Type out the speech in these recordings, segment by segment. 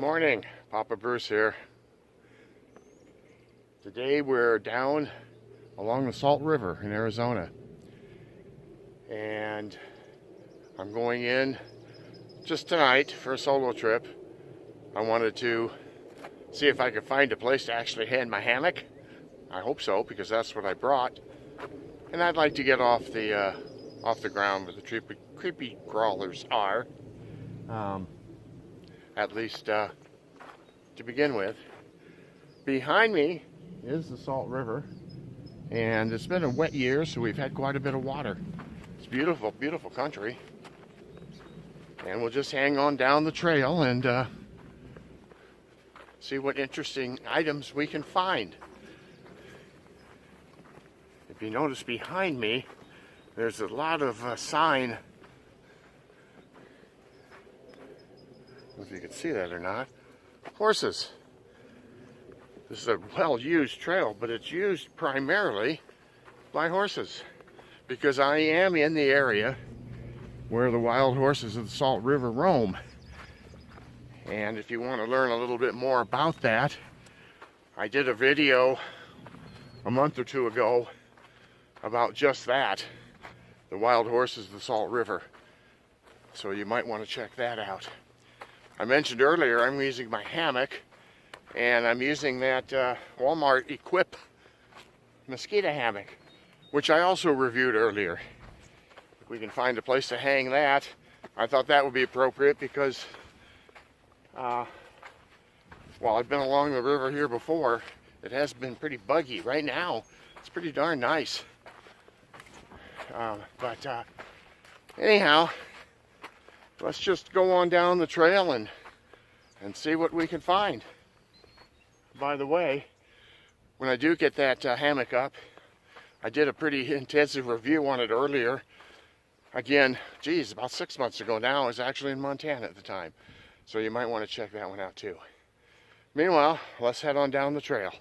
morning, Papa Bruce here. Today we're down along the Salt River in Arizona, and I'm going in just tonight for a solo trip. I wanted to see if I could find a place to actually hang my hammock. I hope so, because that's what I brought, and I'd like to get off the ground where the creepy crawlers are, at least to begin with. Behind me is the Salt River, and it's been a wet year, so we've had quite a bit of water. It's beautiful, beautiful country, and we'll just hang on down the trail and see what interesting items we can find. If you notice behind me, there's a lot of sign. I don't know if you can see that or not. Horses. This is a well-used trail, but it's used primarily by horses, because I am in the area where the wild horses of the Salt River roam. And if you want to learn a little bit more about that, I did a video a month or two ago about just that, the wild horses of the Salt River. So you might want to check that out. I mentioned earlier I'm using my hammock, and I'm using that Walmart Equip Mosquito Hammock, which I also reviewed earlier. If we can find a place to hang that, I thought that would be appropriate because while I've been along the river here before, it has been pretty buggy. Right now, it's pretty darn nice. Anyhow, let's just go on down the trail and see what we can find. By the way, when I do get that hammock up, I did a pretty intensive review on it earlier. Again, geez, about 6 months ago now. I was actually in Montana at the time. So you might want to check that one out too. Meanwhile, let's head on down the trail.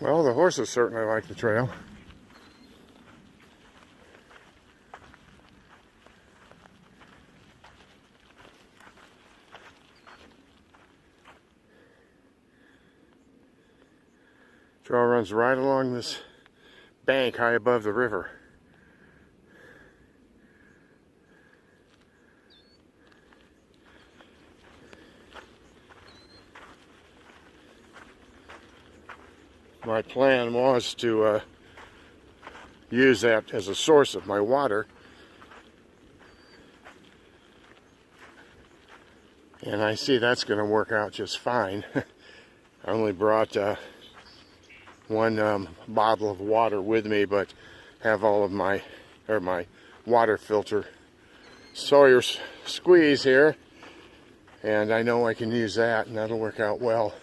Well, the horses certainly like the trail. Trail runs right along this bank high above the river. My plan was to use that as a source of my water, and I see that's going to work out just fine. I only brought one bottle of water with me, but have all of my water filter Sawyer squeeze here, and I know I can use that, and that'll work out well.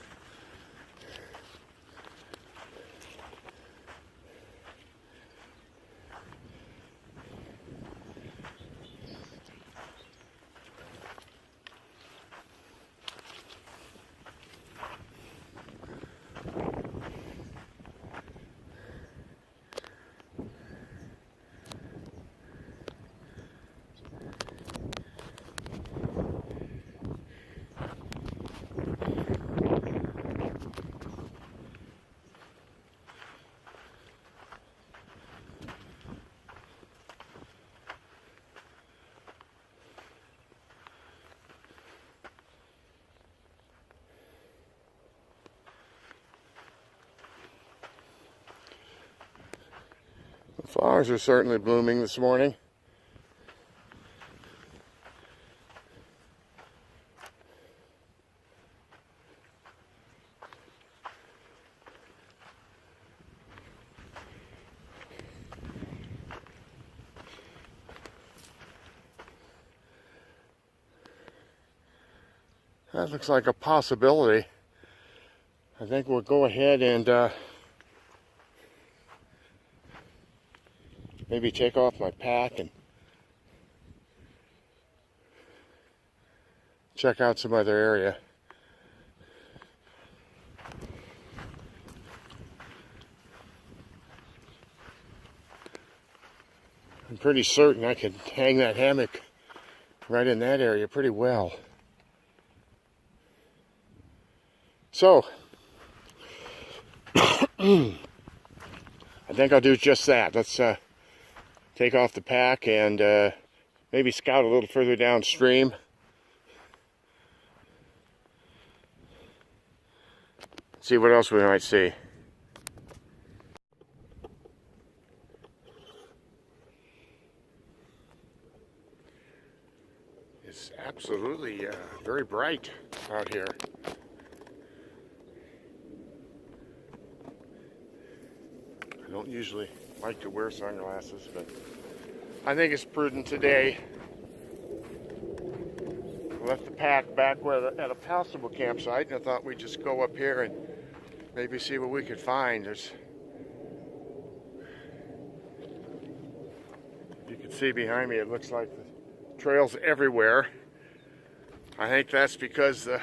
The flowers are certainly blooming this morning. That looks like a possibility. I think we'll go ahead and maybe take off my pack and check out some other area. I'm pretty certain I could hang that hammock right in that area pretty well. So, I think I'll do just that. Let's take off the pack and maybe scout a little further downstream. See what else we might see. It's absolutely very bright out here. I don't usually like to wear sunglasses, but I think it's prudent today. I left the pack back at a possible campsite, and I thought we'd just go up here and maybe see what we could find. You can see behind me, it looks like the trails everywhere. I think that's because the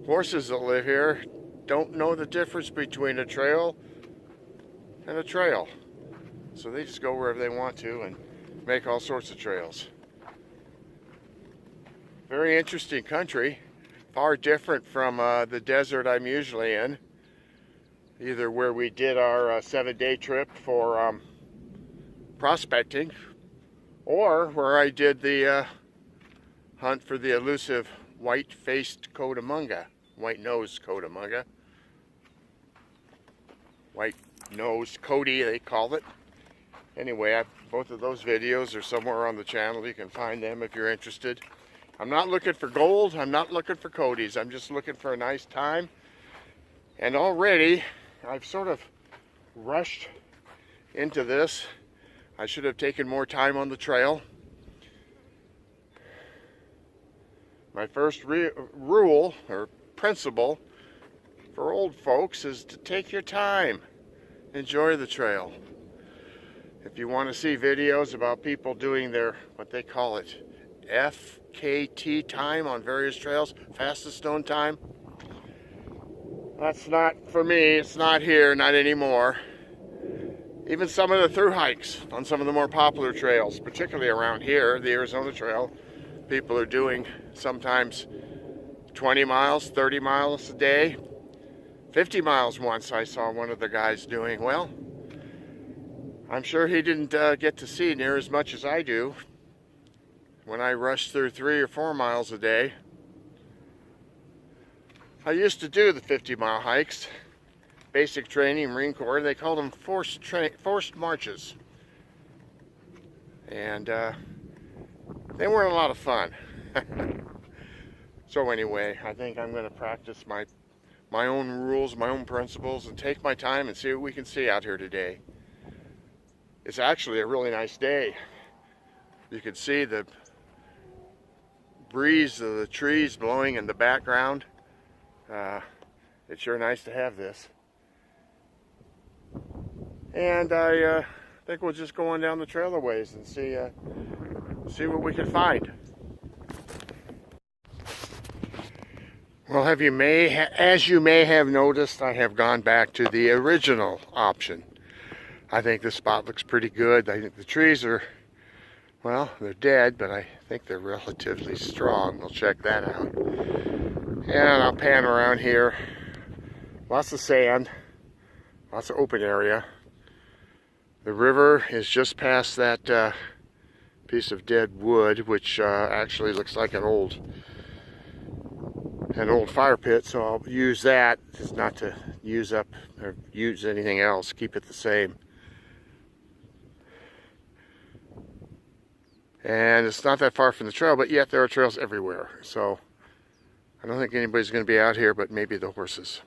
horses that live here don't know the difference between a trail and a trail. So they just go wherever they want to and make all sorts of trails. Very interesting country. Far different from the desert I'm usually in. Either where we did our 7-day trip for prospecting, or where I did the hunt for the elusive white-faced coatimunga, white-nosed coatimunga. White-nosed coati, they call it. Anyway, both of those videos are somewhere on the channel. You can find them if you're interested. I'm not looking for gold. I'm not looking for coatis. I'm just looking for a nice time. And already, I've sort of rushed into this. I should have taken more time on the trail. My first rule or principle for old folks is to take your time. Enjoy the trail. If you want to see videos about people doing their, what they call it, FKT time on various trails, fastest known time, that's not for me. It's not here, not anymore. Even some of the through hikes on some of the more popular trails, particularly around here, the Arizona Trail, people are doing sometimes 20 miles, 30 miles a day, 50 miles once I saw one of the guys doing. Well, I'm sure he didn't get to see near as much as I do when I rushed through 3 or 4 miles a day. I used to do the 50-mile hikes. Basic training, Marine Corps, they called them forced marches. And they weren't a lot of fun. So anyway, I think I'm going to practice my own rules, my own principles, and take my time and see what we can see out here today. It's actually a really nice day. You can see the breeze of the trees blowing in the background. It's sure nice to have this. And I think we'll just go on down the trail a ways and see what we can find. Well, as you may have noticed, I have gone back to the original option. I think this spot looks pretty good. I think the trees are, well, they're dead, but I think they're relatively strong. We'll check that out. And I'll pan around here. Lots of sand, lots of open area. The river is just past that piece of dead wood, which actually looks like an old fire pit, so I'll use that, just not to use up or use anything else, keep it the same. And it's not that far from the trail, but yet there are trails everywhere, so I don't think anybody's going to be out here, but maybe the horses.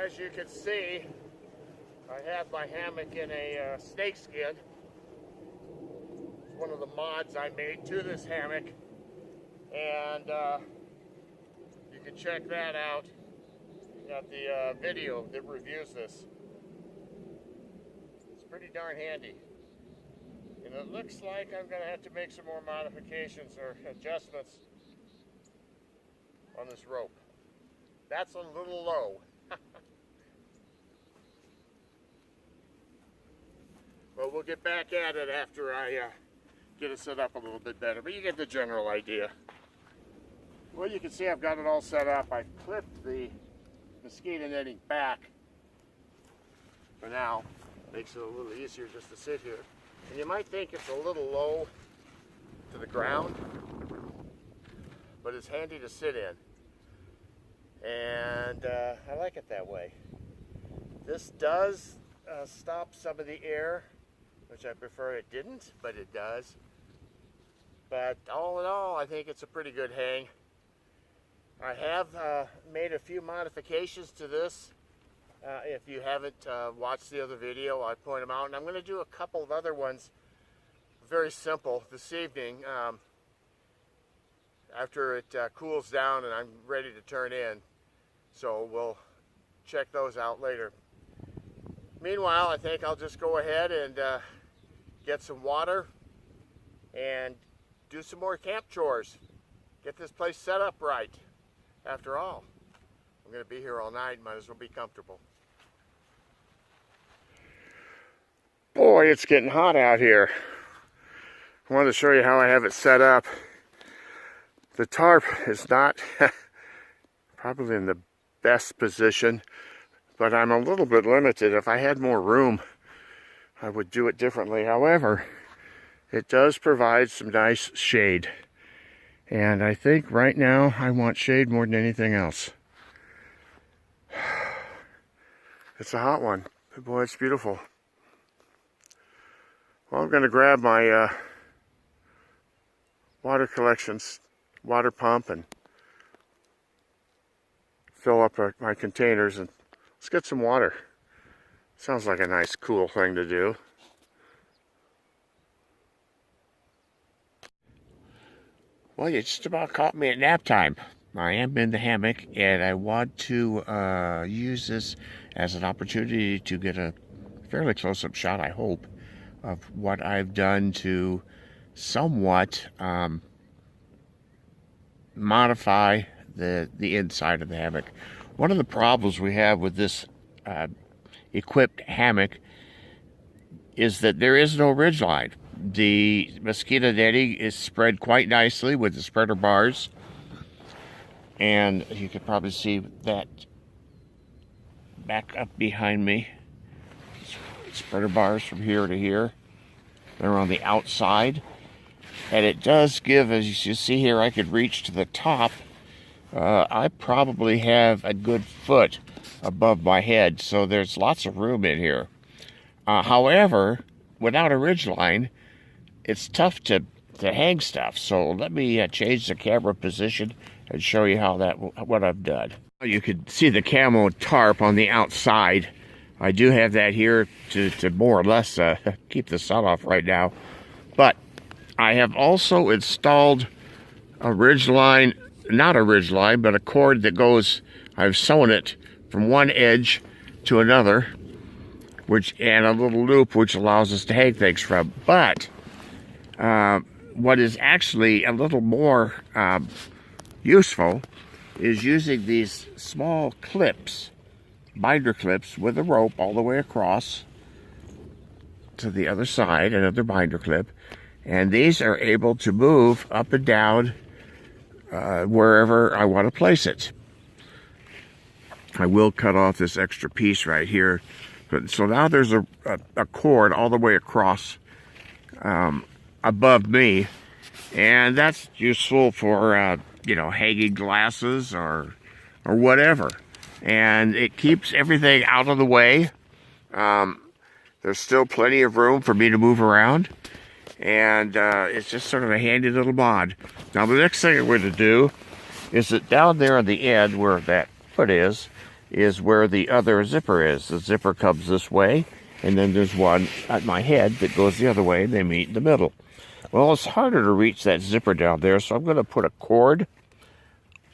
as you can see, I have my hammock in a snake skin. It's one of the mods I made to this hammock, and you can check that out. Got the video that reviews this. It's pretty darn handy. And it looks like I'm going to have to make some more modifications or adjustments on this rope. That's a little low. But we'll get back at it after I get it set up a little bit better. But you get the general idea. Well, you can see I've got it all set up. I've clipped the mosquito netting back for now. Makes it a little easier just to sit here. And you might think it's a little low to the ground, but it's handy to sit in. And I like it that way. This does stop some of the air, which I prefer it didn't, but it does. But all in all, I think it's a pretty good hang. I have made a few modifications to this. If you haven't watched the other video, I point them out. And I'm going to do a couple of other ones, very simple, this evening. After it cools down and I'm ready to turn in. So we'll check those out later. Meanwhile, I think I'll just go ahead and get some water and do some more camp chores. Get this place set up right. After all, I'm going to be here all night. Might as well be comfortable. Boy, it's getting hot out here. I wanted to show you how I have it set up. The tarp is not probably in the best position, but I'm a little bit limited. If I had more room, I would do it differently. However, it does provide some nice shade. And I think right now I want shade more than anything else. It's a hot one. Boy, it's beautiful. Well, I'm going to grab my water collections, water pump, and fill up my containers, and let's get some water. Sounds like a nice, cool thing to do. Well, you just about caught me at nap time. I am in the hammock, and I want to use this as an opportunity to get a fairly close-up shot, I hope, of what I've done to somewhat modify the inside of the hammock. One of the problems we have with this equipped hammock is that there is no ridge line. The mosquito netting is spread quite nicely with the spreader bars, and you can probably see that back up behind me. Spreader bars from here to here. They're on the outside, and it does give, as you see here, I could reach to the top. I probably have a good foot above my head, so there's lots of room in here. However, without a ridge line, it's tough to hang stuff. So let me change the camera position and show you how what I've done. You can see the camo tarp on the outside. I do have that here to more or less keep the sun off right now. But I have also installed a ridge line, not a ridge line, but a cord that goes, I've sewn it from one edge to another, and a little loop which allows us to hang things from. But what is actually a little more useful is using these small clips, binder clips with a rope all the way across to the other side, another binder clip, and these are able to move up and down wherever I want to place it. I will cut off this extra piece right here. So now there's a cord all the way across above me, and that's useful for hanging glasses or whatever. And it keeps everything out of the way. There's still plenty of room for me to move around, and it's just sort of a handy little mod. Now the next thing I'm going to do is that down there on the end where that foot is, is where the other zipper is. The zipper comes this way, and then there's one at my head that goes the other way, and they meet in the middle. Well, it's harder to reach that zipper down there, so I'm going to put a cord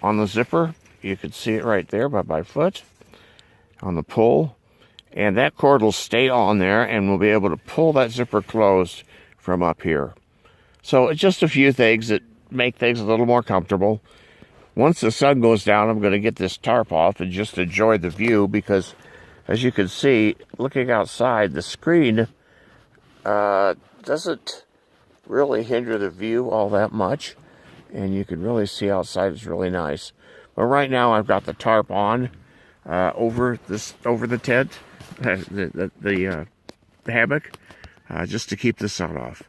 on the zipper. You can see it right there by my foot on the pull. And that cord will stay on there, and we'll be able to pull that zipper closed from up here. So it's just a few things that make things a little more comfortable. Once the sun goes down, I'm going to get this tarp off and just enjoy the view, because as you can see, looking outside, the screen doesn't really hinder the view all that much, and you can really see outside. It's really nice. But right now I've got the tarp on over the tent, the hammock, just to keep the sun off.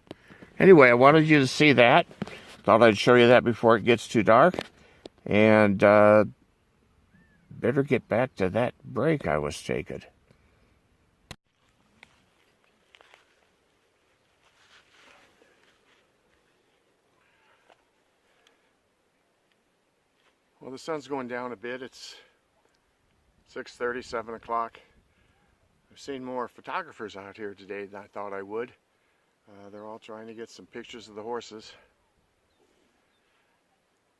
Anyway, I wanted you to see that. Thought I'd show you that before it gets too dark. And better get back to that break I was taking. Well, the sun's going down a bit. It's 6:30, 7 o'clock. I've seen more photographers out here today than I thought I would. They're all trying to get some pictures of the horses.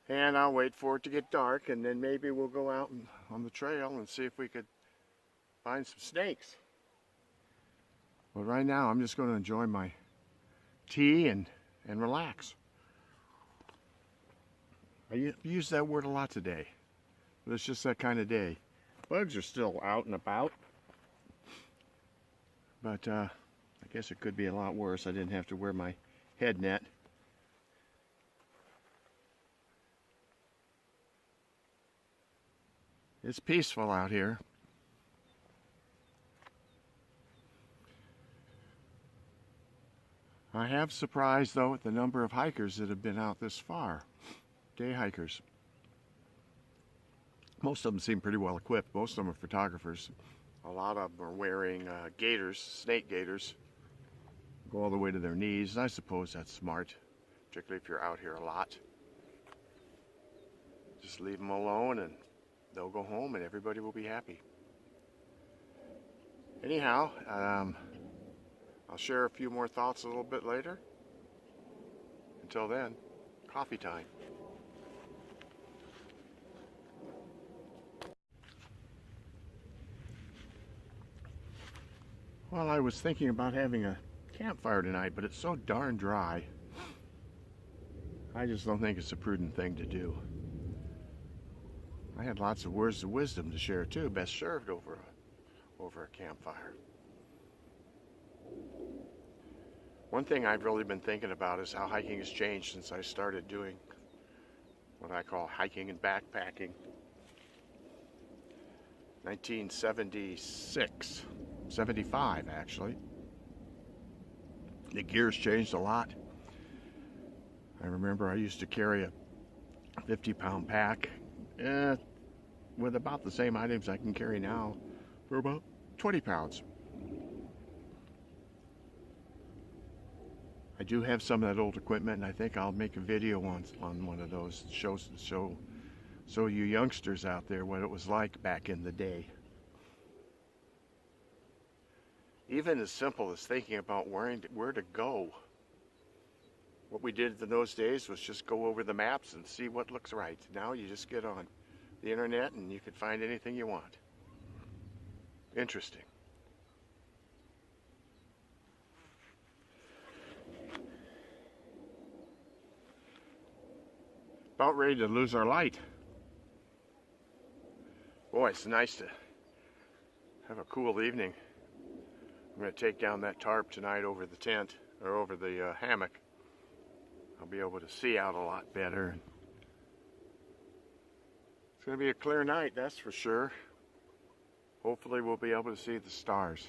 And I'll wait for it to get dark, and then maybe we'll go out on the trail and see if we could find some snakes. But right now, I'm just going to enjoy my tea and relax. I used that word a lot today, but it's just that kind of day. Bugs are still out and about, but I guess it could be a lot worse. I didn't have to wear my head net. It's peaceful out here. I have surprised, though, at the number of hikers that have been out this far. Day hikers. Most of them seem pretty well equipped. Most of them are photographers. A lot of them are wearing gaiters, snake gaiters. Go all the way to their knees, and I suppose that's smart, particularly if you're out here a lot. Just leave them alone and they'll go home and everybody will be happy. Anyhow, I'll share a few more thoughts a little bit later. Until then, coffee time. Well, I was thinking about having a campfire tonight, but it's so darn dry. I just don't think it's a prudent thing to do. I had lots of words of wisdom to share too, best served over a campfire. One thing I've really been thinking about is how hiking has changed since I started doing what I call hiking and backpacking. 1976, 75 actually. The gear's changed a lot. I remember I used to carry a 50-pound pack with about the same items I can carry now for about 20 pounds. I do have some of that old equipment, and I think I'll make a video on one of those show you youngsters out there what it was like back in the day. Even as simple as thinking about where to go. What we did in those days was just go over the maps and see what looks right. Now you just get on the internet and you can find anything you want. Interesting. About ready to lose our light. Boy, it's nice to have a cool evening. I'm going to take down that tarp tonight over the tent, or over the hammock. I'll be able to see out a lot better. It's going to be a clear night, that's for sure. Hopefully we'll be able to see the stars.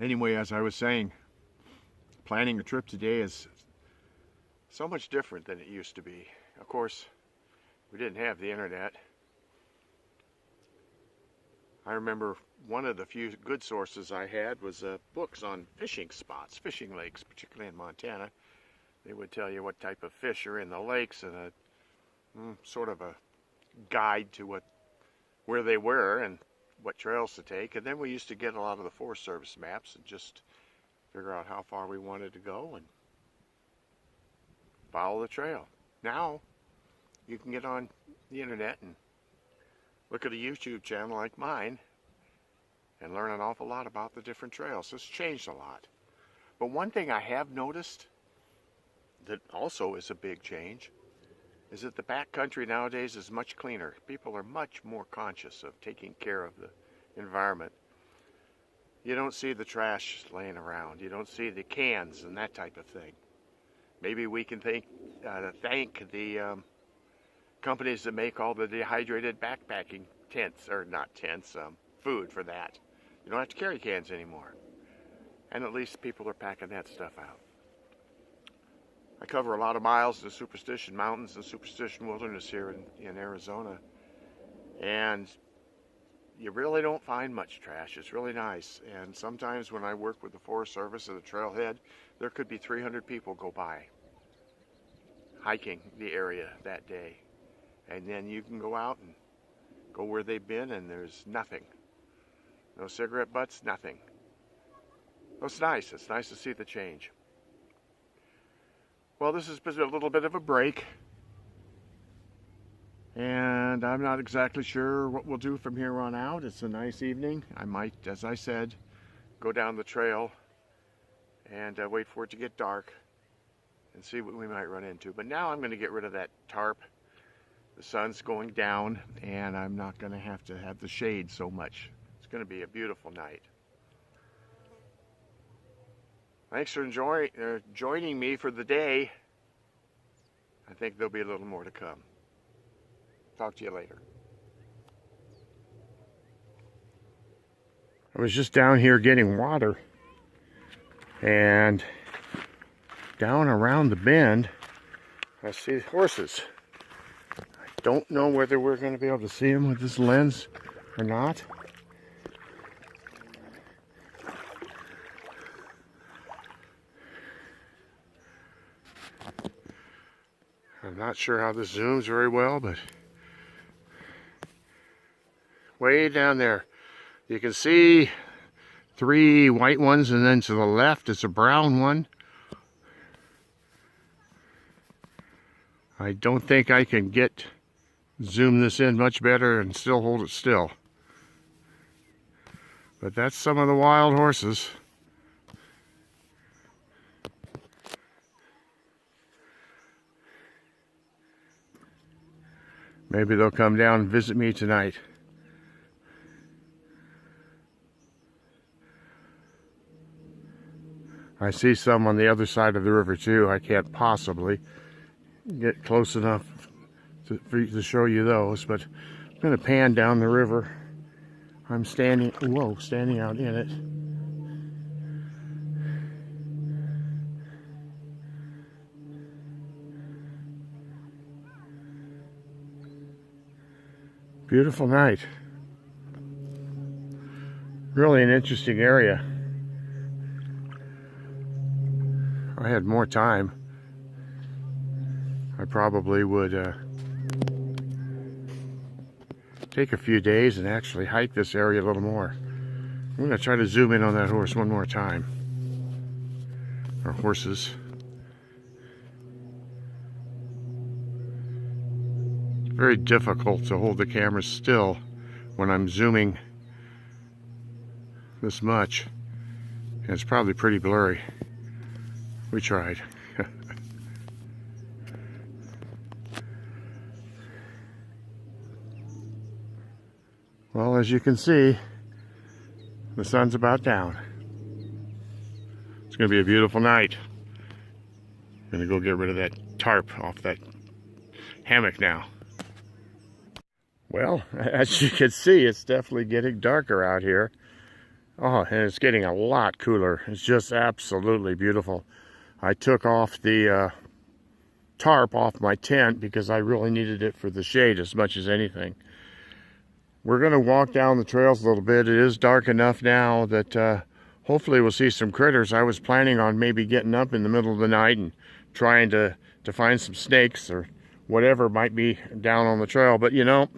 Anyway, as I was saying, planning a trip today is so much different than it used to be. Of course, we didn't have the internet. I remember one of the few good sources I had was books on fishing spots, fishing lakes, particularly in Montana. They would tell you what type of fish are in the lakes and a sort of a guide to where they were and what trails to take. And then we used to get a lot of the Forest Service maps and just figure out how far we wanted to go and follow the trail. Now you can get on the internet and look at a YouTube channel like mine and learn an awful lot about the different trails. It's changed a lot. But one thing I have noticed that also is a big change is that the backcountry nowadays is much cleaner. People are much more conscious of taking care of the environment. You don't see the trash laying around. You don't see the cans and that type of thing. Maybe we can thank the companies that make all the dehydrated backpacking tents, or not tents, food for that. You don't have to carry cans anymore. And at least people are packing that stuff out. I cover a lot of miles in the Superstition Mountains and Superstition Wilderness here in Arizona. And you really don't find much trash. It's really nice. And sometimes when I work with the Forest Service at the trailhead, there could be 300 people go by hiking the area that day. And then you can go out and go where they've been and there's nothing. No cigarette butts, nothing. Well, it's nice. It's nice to see the change. Well, this has been a little bit of a break. And I'm not exactly sure what we'll do from here on out. It's a nice evening. I might, as I said, go down the trail and wait for it to get dark and see what we might run into. But now I'm going to get rid of that tarp. The sun's going down and I'm not going to have the shade so much. It's going to be a beautiful night. Thanks for joining me for the day. I think there'll be a little more to come. Talk to you later. I was just down here getting water, and down around the bend I see horses. I don't know whether we're going to be able to see them with this lens or not. I'm not sure how this zooms very well, but way down there you can see 3 white ones, and then to the left is a brown one. I don't think I can zoom this in much better and still hold it still. But that's some of the wild horses. Maybe they'll come down and visit me tonight. I see some on the other side of the river too. I can't possibly get close enough to show you those, but I'm going to pan down the river. I'm standing out in it. Beautiful night. Really an interesting area. If I had more time, I probably would take a few days and actually hike this area a little more. I'm going to try to zoom in on that horse one more time. Or horses. It's very difficult to hold the camera still when I'm zooming this much. And it's probably pretty blurry. We tried. Well, as you can see, the sun's about down. It's going to be a beautiful night. I'm going to go get rid of that tarp off that hammock now. Well, as you can see, it's definitely getting darker out here. Oh, and it's getting a lot cooler. It's just absolutely beautiful. I took off the tarp off my tent because I really needed it for the shade as much as anything. We're going to walk down the trails a little bit. It is dark enough now that hopefully we'll see some critters. I was planning on maybe getting up in the middle of the night and trying to find some snakes or whatever might be down on the trail. But you know,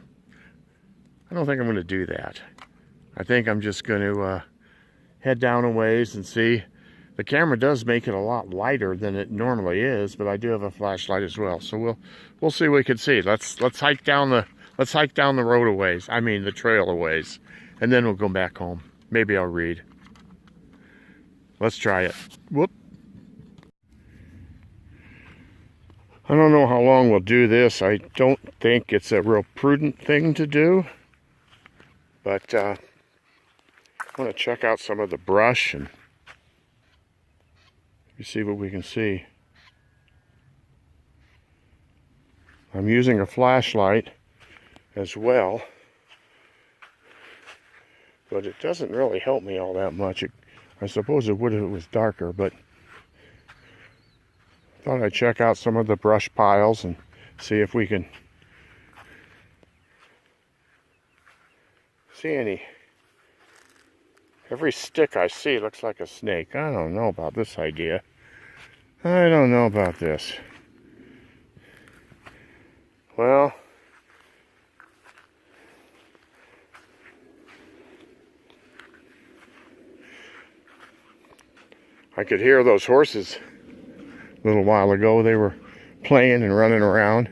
I don't think I'm going to do that. I think I'm just going to head down a ways and see. The camera does make it a lot lighter than it normally is, but I do have a flashlight as well, so we'll see what we can see. Let's hike down the road a ways. I mean the trail a ways, and then we'll go back home. Maybe I'll read. Let's try it. Whoop. I don't know how long we'll do this. I don't think it's a real prudent thing to do, but I want to check out some of the brush and see what we can see. I'm using a flashlight as well, but it doesn't really help me all that much. I suppose it would if it was darker, but I thought I'd check out some of the brush piles and see if we can see any. Every stick I see looks like a snake. I don't know about this idea. I don't know about this. Well, I could hear those horses a little while ago. They were playing and running around.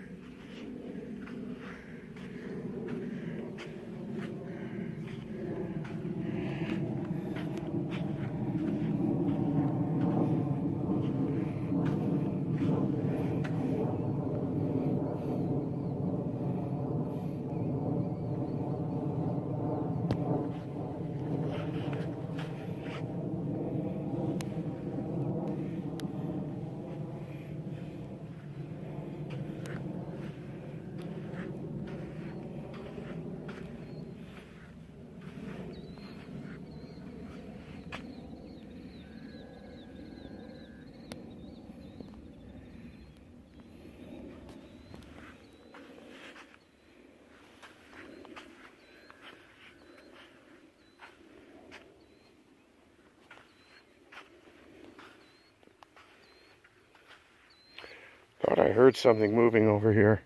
Thought I heard something moving over here.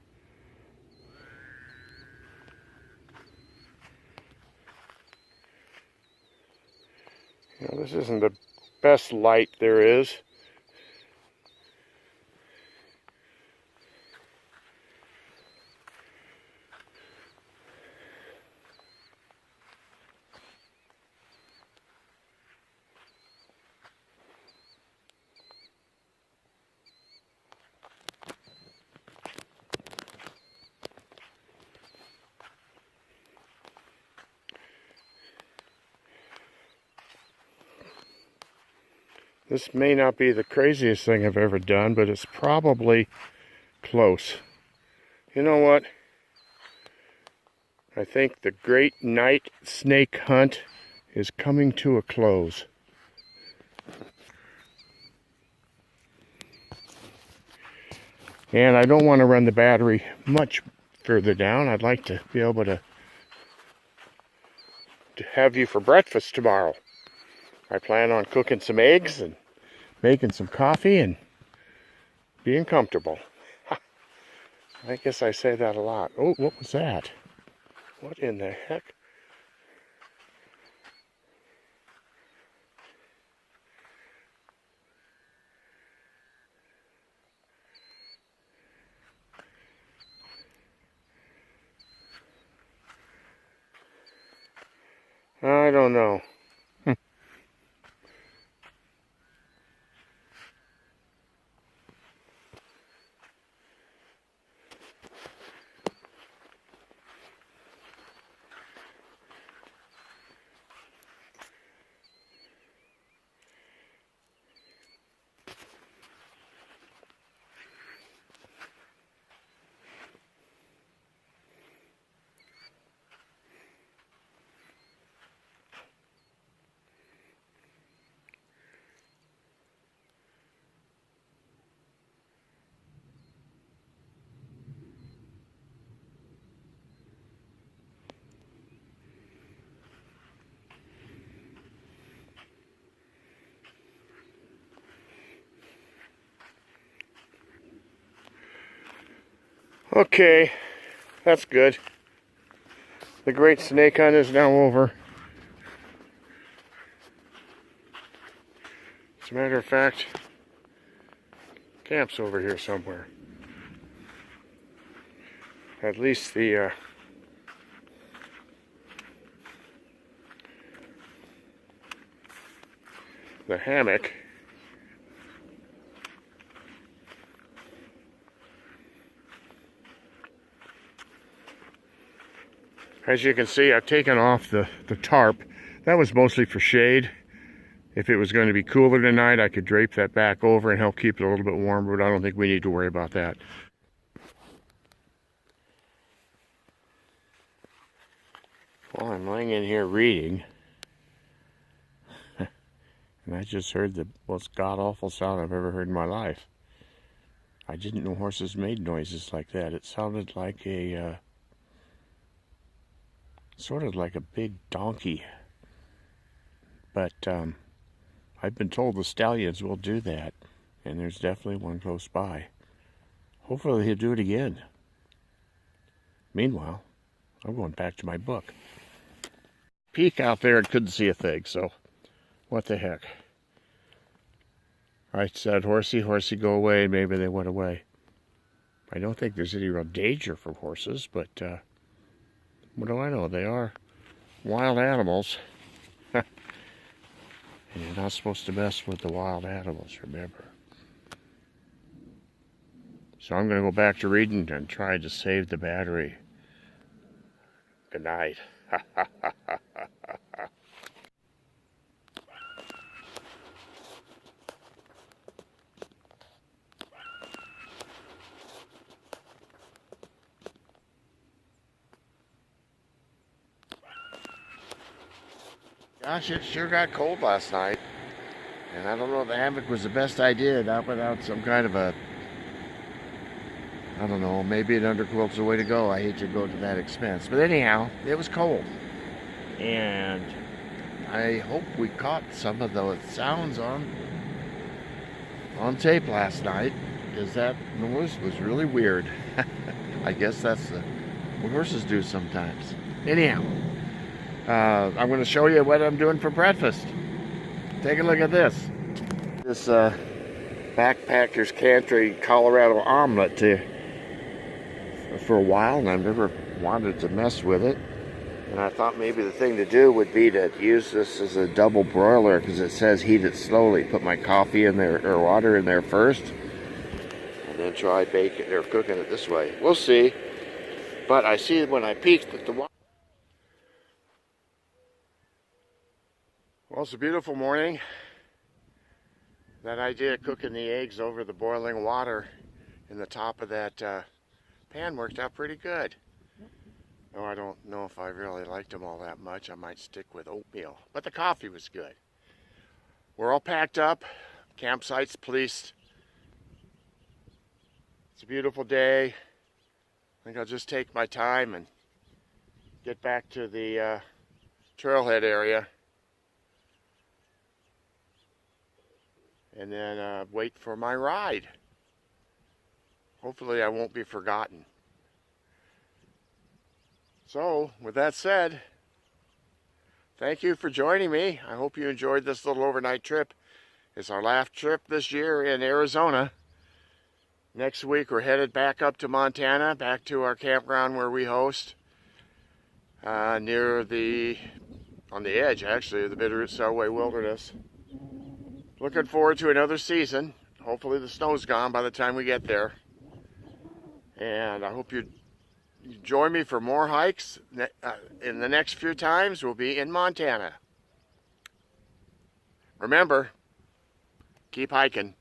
You know, this isn't the best light there is. This may not be the craziest thing I've ever done, but it's probably close. You know what? I think the great night snake hunt is coming to a close. And I don't want to run the battery much further down. I'd like to be able to have you for breakfast tomorrow. I plan on cooking some eggs and making some coffee and being comfortable. I guess I say that a lot. Oh, what was that? What in the heck? I don't know. Okay, that's good. The great snake hunt is now over. As a matter of fact, camp's over here somewhere. At least the hammock. As you can see, I've taken off the tarp. That was mostly for shade. If it was going to be cooler tonight, I could drape that back over and help keep it a little bit warmer, but I don't think we need to worry about that. Well, I'm laying in here reading, and I just heard the most god-awful sound I've ever heard in my life. I didn't know horses made noises like that. It sounded like a sort of like a big donkey, but I've been told the stallions will do that, and there's definitely one close by. Hopefully he'll do it again. Meanwhile, I'm going back to my book. Peek out there and couldn't see a thing, so what the heck. I said, horsey, horsey, go away, and maybe they went away. I don't think there's any real danger from horses, but what do I know? They are wild animals. And you're not supposed to mess with the wild animals, remember. So I'm going to go back to reading and try to save the battery. Good night. Gosh, it sure got cold last night. And I don't know if the hammock was the best idea, not without some kind of a, I don't know, maybe an underquilt's the way to go. I hate to go to that expense. But anyhow, it was cold. And I hope we caught some of those sounds on tape last night, because that noise was really weird. I guess that's what horses do sometimes. Anyhow, I'm going to show you what I'm doing for breakfast. Take a look at this. This Backpacker's Country Colorado omelet for a while, and I've never wanted to mess with it. And I thought maybe the thing to do would be to use this as a double broiler, because it says heat it slowly. Put my coffee in there, or water in there first, and then try baking or cooking it this way. We'll see. But I see when I peeked that the water. Well, it's a beautiful morning. That idea of cooking the eggs over the boiling water in the top of that pan worked out pretty good. Oh, I don't know if I really liked them all that much. I might stick with oatmeal, but the coffee was good. We're all packed up. Campsite's policed. It's a beautiful day. I think I'll just take my time and get back to the trailhead area. And then wait for my ride. Hopefully I won't be forgotten. So, with that said, thank you for joining me. I hope you enjoyed this little overnight trip. It's our last trip this year in Arizona. Next week we're headed back up to Montana, back to our campground where we host. On the edge, actually, of the Bitterroot Selway Wilderness. Looking forward to another season. Hopefully the snow's gone by the time we get there. And I hope you join me for more hikes in the next few times. We'll be in Montana. Remember, keep hiking.